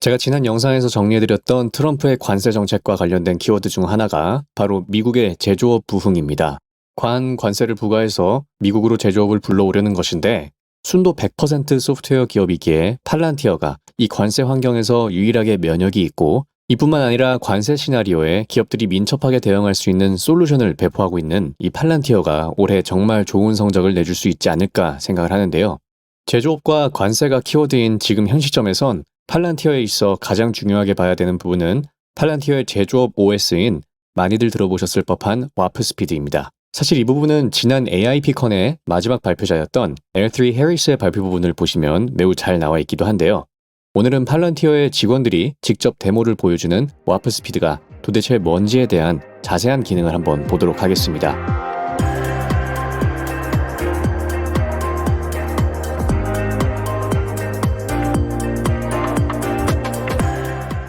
제가 지난 영상에서 정리해드렸던 트럼프의 관세 정책과 관련된 키워드 중 하나가 바로 미국의 제조업 부흥입니다. 관세를 부과해서 미국으로 제조업을 불러오려는 것인데 순도 100% 소프트웨어 기업이기에 팔란티어가 이 관세 환경에서 유일하게 면역이 있고 이뿐만 아니라 관세 시나리오에 기업들이 민첩하게 대응할 수 있는 솔루션을 배포하고 있는 이 팔란티어가 올해 정말 좋은 성적을 내줄 수 있지 않을까 생각을 하는데요. 제조업과 관세가 키워드인 지금 현 시점에선 팔란티어에 있어 가장 중요하게 봐야 되는 부분은 팔란티어의 제조업 OS인 많이들 들어보셨을 법한 와프스피드입니다. 사실 이 부분은 지난 AIPcon의 마지막 발표자였던 L3 해리스의 발표 부분을 보시면 매우 잘 나와 있기도 한데요. 오늘은 팔란티어의 직원들이 직접 데모를 보여주는 와프스피드가 도대체 뭔지에 대한 자세한 기능을 한번 보도록 하겠습니다.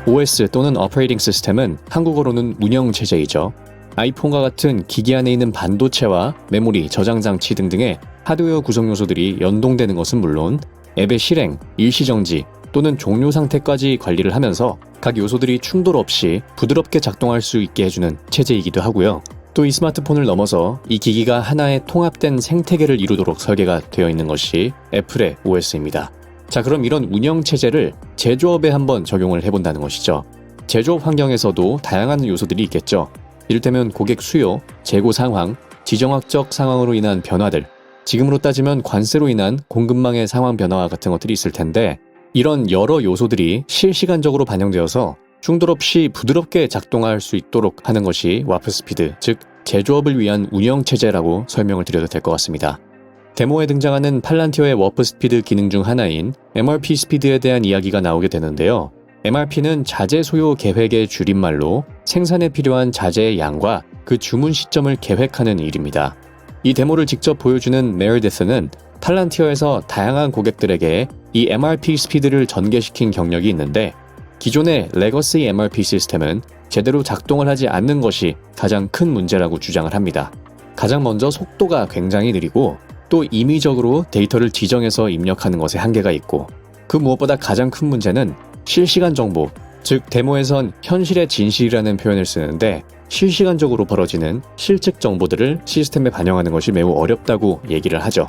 OS 또는 Operating System은 한국어로는 운영체제이죠. 아이폰과 같은 기기 안에 있는 반도체와 메모리, 저장 장치 등등의 하드웨어 구성 요소들이 연동되는 것은 물론 앱의 실행, 일시정지 또는 종료 상태까지 관리를 하면서 각 요소들이 충돌 없이 부드럽게 작동할 수 있게 해주는 체제이기도 하고요. 또 이 스마트폰을 넘어서 이 기기가 하나의 통합된 생태계를 이루도록 설계가 되어 있는 것이 애플의 OS입니다. 자, 그럼 이런 운영체제를 제조업에 한번 적용을 해본다는 것이죠. 제조업 환경에서도 다양한 요소들이 있겠죠. 이를테면 고객 수요, 재고 상황, 지정학적 상황으로 인한 변화들, 지금으로 따지면 관세로 인한 공급망의 상황 변화 같은 것들이 있을 텐데 이런 여러 요소들이 실시간적으로 반영되어서 충돌 없이 부드럽게 작동할 수 있도록 하는 것이 와프스피드, 즉 제조업을 위한 운영체제라고 설명을 드려도 될 것 같습니다. 데모에 등장하는 팔란티어의 워프스피드 기능 중 하나인 MRP 스피드에 대한 이야기가 나오게 되는데요. MRP는 자재 소요 계획의 줄임말로 생산에 필요한 자재의 양과 그 주문 시점을 계획하는 일입니다. 이 데모를 직접 보여주는 메르데스는 팔란티어에서 다양한 고객들에게 이 MRP 스피드를 전개시킨 경력이 있는데 기존의 레거시 MRP 시스템은 제대로 작동을 하지 않는 것이 가장 큰 문제라고 주장을 합니다. 가장 먼저 속도가 굉장히 느리고 또 임의적으로 데이터를 지정해서 입력하는 것에 한계가 있고 그 무엇보다 가장 큰 문제는 실시간 정보, 즉 데모에선 현실의 진실이라는 표현을 쓰는데 실시간적으로 벌어지는 실측 정보들을 시스템에 반영하는 것이 매우 어렵다고 얘기를 하죠.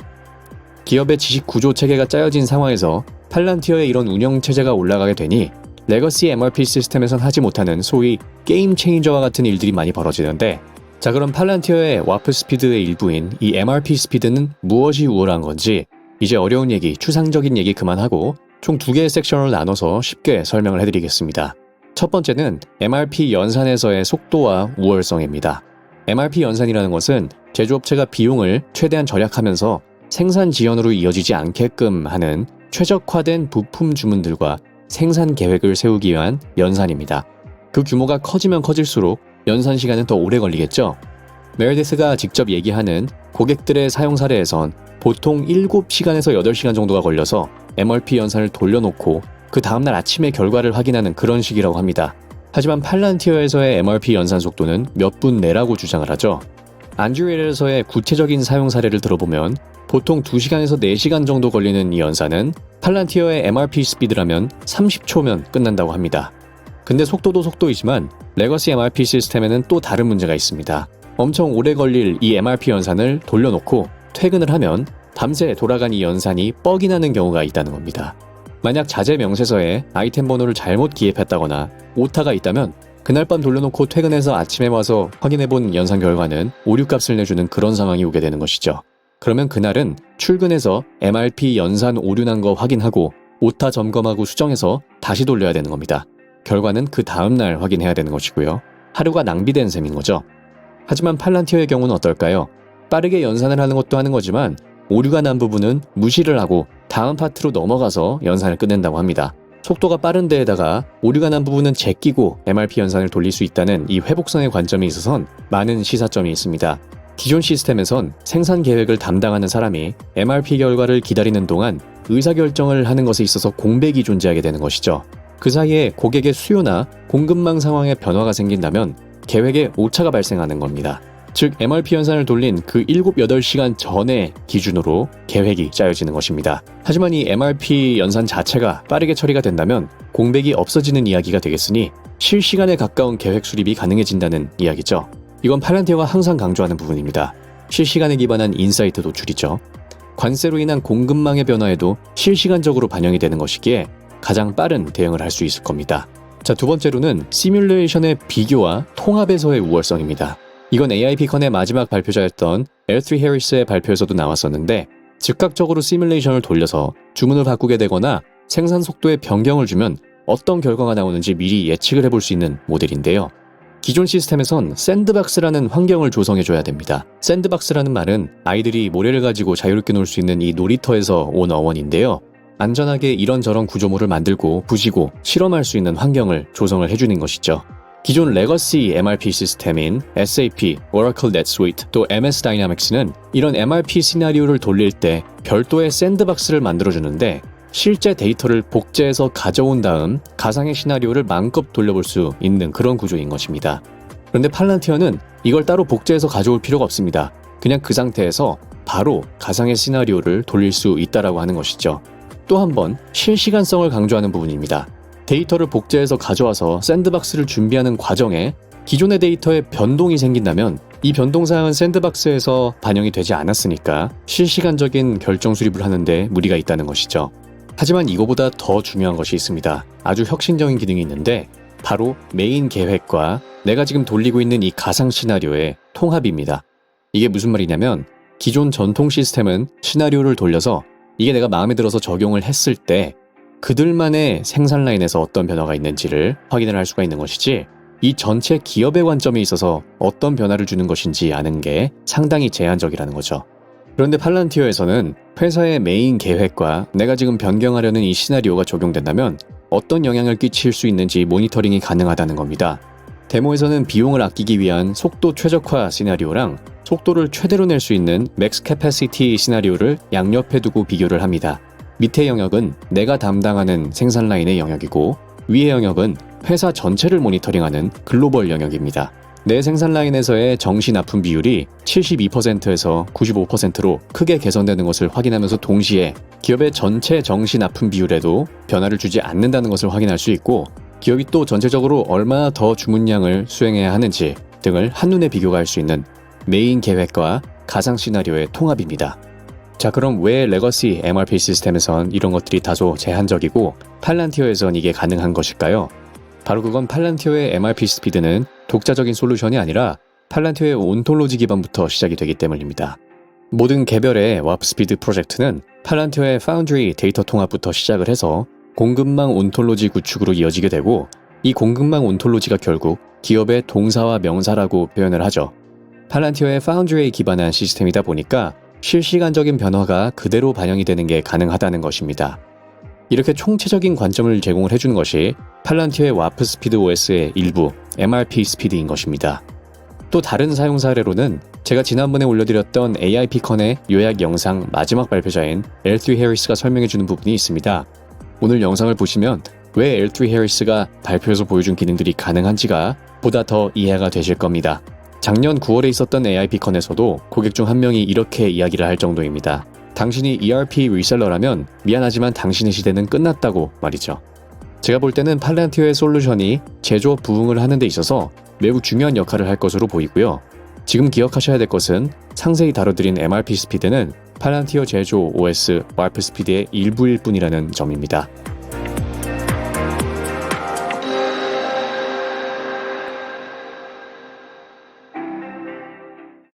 기업의 지식 구조 체계가 짜여진 상황에서 팔란티어의 이런 운영 체제가 올라가게 되니 레거시 MRP 시스템에선 하지 못하는 소위 게임 체인저와 같은 일들이 많이 벌어지는데 자, 그럼 팔란티어의 와프스피드의 일부인 이 MRP 스피드는 무엇이 우월한 건지 이제 어려운 얘기, 추상적인 얘기 그만하고 총 2개의 섹션을 나눠서 쉽게 설명을 해드리겠습니다. 첫 번째는 MRP 연산에서의 속도와 우월성입니다. MRP 연산이라는 것은 제조업체가 비용을 최대한 절약하면서 생산 지연으로 이어지지 않게끔 하는 최적화된 부품 주문들과 생산 계획을 세우기 위한 연산입니다. 그 규모가 커지면 커질수록 연산 시간은 더 오래 걸리겠죠? 메르데스가 직접 얘기하는 고객들의 사용 사례에선 보통 7시간에서 8시간 정도가 걸려서 MRP 연산을 돌려놓고 그 다음날 아침에 결과를 확인하는 그런 식이라고 합니다. 하지만 팔란티어에서의 MRP 연산 속도는 몇 분 내라고 주장을 하죠. 안드레일에서의 구체적인 사용 사례를 들어보면 보통 2시간에서 4시간 정도 걸리는 이 연산은 팔란티어의 MRP 스피드라면 30초면 끝난다고 합니다. 근데 속도도 속도이지만 레거시 MRP 시스템에는 또 다른 문제가 있습니다. 엄청 오래 걸릴 이 MRP 연산을 돌려놓고 퇴근을 하면 밤새 돌아간 이 연산이 뻑이 나는 경우가 있다는 겁니다. 만약 자재 명세서에 아이템 번호를 잘못 기입했다거나 오타가 있다면 그날 밤 돌려놓고 퇴근해서 아침에 와서 확인해본 연산 결과는 오류값을 내주는 그런 상황이 오게 되는 것이죠. 그러면 그날은 출근해서 MRP 연산 오류난 거 확인하고 오타 점검하고 수정해서 다시 돌려야 되는 겁니다. 결과는 그 다음날 확인해야 되는 것이고요. 하루가 낭비된 셈인 거죠. 하지만 팔란티어의 경우는 어떨까요? 빠르게 연산을 하는 것도 하는 거지만 오류가 난 부분은 무시를 하고 다음 파트로 넘어가서 연산을 끝낸다고 합니다. 속도가 빠른 데에다가 오류가 난 부분은 제끼고 MRP 연산을 돌릴 수 있다는 이 회복성의 관점에 있어선 많은 시사점이 있습니다. 기존 시스템에선 생산 계획을 담당하는 사람이 MRP 결과를 기다리는 동안 의사결정을 하는 것에 있어서 공백이 존재하게 되는 것이죠. 그 사이에 고객의 수요나 공급망 상황에 변화가 생긴다면 계획에 오차가 발생하는 겁니다. 즉 MRP 연산을 돌린 그 7, 8시간 전에 기준으로 계획이 짜여지는 것입니다. 하지만 이 MRP 연산 자체가 빠르게 처리가 된다면 공백이 없어지는 이야기가 되겠으니 실시간에 가까운 계획 수립이 가능해진다는 이야기죠. 이건 팔란티어가 항상 강조하는 부분입니다. 실시간에 기반한 인사이트 도출이죠. 관세로 인한 공급망의 변화에도 실시간적으로 반영이 되는 것이기에 가장 빠른 대응을 할 수 있을 겁니다. 자, 두 번째로는 시뮬레이션의 비교와 통합에서의 우월성입니다. 이건 AIPcon의 마지막 발표자였던 L3 Harris의 발표에서도 나왔었는데 즉각적으로 시뮬레이션을 돌려서 주문을 바꾸게 되거나 생산 속도에 변경을 주면 어떤 결과가 나오는지 미리 예측을 해볼 수 있는 모델인데요. 기존 시스템에선 샌드박스라는 환경을 조성해줘야 됩니다. 샌드박스라는 말은 아이들이 모래를 가지고 자유롭게 놀 수 있는 이 놀이터에서 온 어원인데요. 안전하게 이런저런 구조물을 만들고 부시고 실험할 수 있는 환경을 조성을 해주는 것이죠. 기존 레거시 MRP 시스템인 SAP, Oracle NetSuite, 또 MS Dynamics는 이런 MRP 시나리오를 돌릴 때 별도의 샌드박스를 만들어주는데 실제 데이터를 복제해서 가져온 다음 가상의 시나리오를 마음껏 돌려볼 수 있는 그런 구조인 것입니다. 그런데 팔란티어는 이걸 따로 복제해서 가져올 필요가 없습니다. 그냥 그 상태에서 바로 가상의 시나리오를 돌릴 수 있다라고 하는 것이죠. 또 한 번 실시간성을 강조하는 부분입니다. 데이터를 복제해서 가져와서 샌드박스를 준비하는 과정에 기존의 데이터에 변동이 생긴다면 이 변동사항은 샌드박스에서 반영이 되지 않았으니까 실시간적인 결정 수립을 하는데 무리가 있다는 것이죠. 하지만 이거보다 더 중요한 것이 있습니다. 아주 혁신적인 기능이 있는데 바로 메인 계획과 내가 지금 돌리고 있는 이 가상 시나리오의 통합입니다. 이게 무슨 말이냐면 기존 전통 시스템은 시나리오를 돌려서 이게 내가 마음에 들어서 적용을 했을 때 그들만의 생산 라인에서 어떤 변화가 있는지를 확인을 할 수가 있는 것이지 이 전체 기업의 관점에 있어서 어떤 변화를 주는 것인지 아는 게 상당히 제한적이라는 거죠. 그런데 팔란티어에서는 회사의 메인 계획과 내가 지금 변경하려는 이 시나리오가 적용된다면 어떤 영향을 끼칠 수 있는지 모니터링이 가능하다는 겁니다. 데모에서는 비용을 아끼기 위한 속도 최적화 시나리오랑 속도를 최대로 낼 수 있는 맥스 캐패시티 시나리오를 양옆에 두고 비교를 합니다. 밑의 영역은 내가 담당하는 생산 라인의 영역이고 위의 영역은 회사 전체를 모니터링하는 글로벌 영역입니다. 내 생산 라인에서의 정시 납품 비율이 72%에서 95%로 크게 개선되는 것을 확인하면서 동시에 기업의 전체 정시 납품 비율에도 변화를 주지 않는다는 것을 확인할 수 있고 기업이 또 전체적으로 얼마나 더 주문량을 수행해야 하는지 등을 한눈에 비교가 할 수 있는 메인 계획과 가상 시나리오의 통합입니다. 자, 그럼 왜 레거시 MRP 시스템에선 이런 것들이 다소 제한적이고 팔란티어에선 이게 가능한 것일까요? 바로 그건 팔란티어의 MRP 스피드는 독자적인 솔루션이 아니라 팔란티어의 온톨로지 기반부터 시작이 되기 때문입니다. 모든 개별의 와프 스피드 프로젝트는 팔란티어의 파운드리 데이터 통합부터 시작을 해서 공급망 온톨로지 구축으로 이어지게 되고 이 공급망 온톨로지가 결국 기업의 동사와 명사라고 표현을 하죠. 팔란티어의 파운드리에 기반한 시스템이다 보니까 실시간적인 변화가 그대로 반영이 되는 게 가능하다는 것입니다. 이렇게 총체적인 관점을 제공을 해주는 것이 팔란티어의 와프 스피드 OS의 일부 MRP 스피드인 것입니다. 또 다른 사용 사례로는 제가 지난번에 올려드렸던 AIPcon의 요약 영상 마지막 발표자인 L3 Harris가 설명해주는 부분이 있습니다. 오늘 영상을 보시면 왜 L3 Harris가 발표에서 보여준 기능들이 가능한지가 보다 더 이해가 되실 겁니다. 작년 9월에 있었던 AIPcon에서도 고객 중 한 명이 이렇게 이야기를 할 정도입니다. 당신이 ERP 리셀러라면 미안하지만 당신의 시대는 끝났다고 말이죠. 제가 볼 때는 팔란티어의 솔루션이 제조업 부응을 하는 데 있어서 매우 중요한 역할을 할 것으로 보이고요. 지금 기억하셔야 될 것은 상세히 다뤄드린 MRP 스피드는 팔란티어 제조 OS 와프 스피드의 일부일 뿐이라는 점입니다.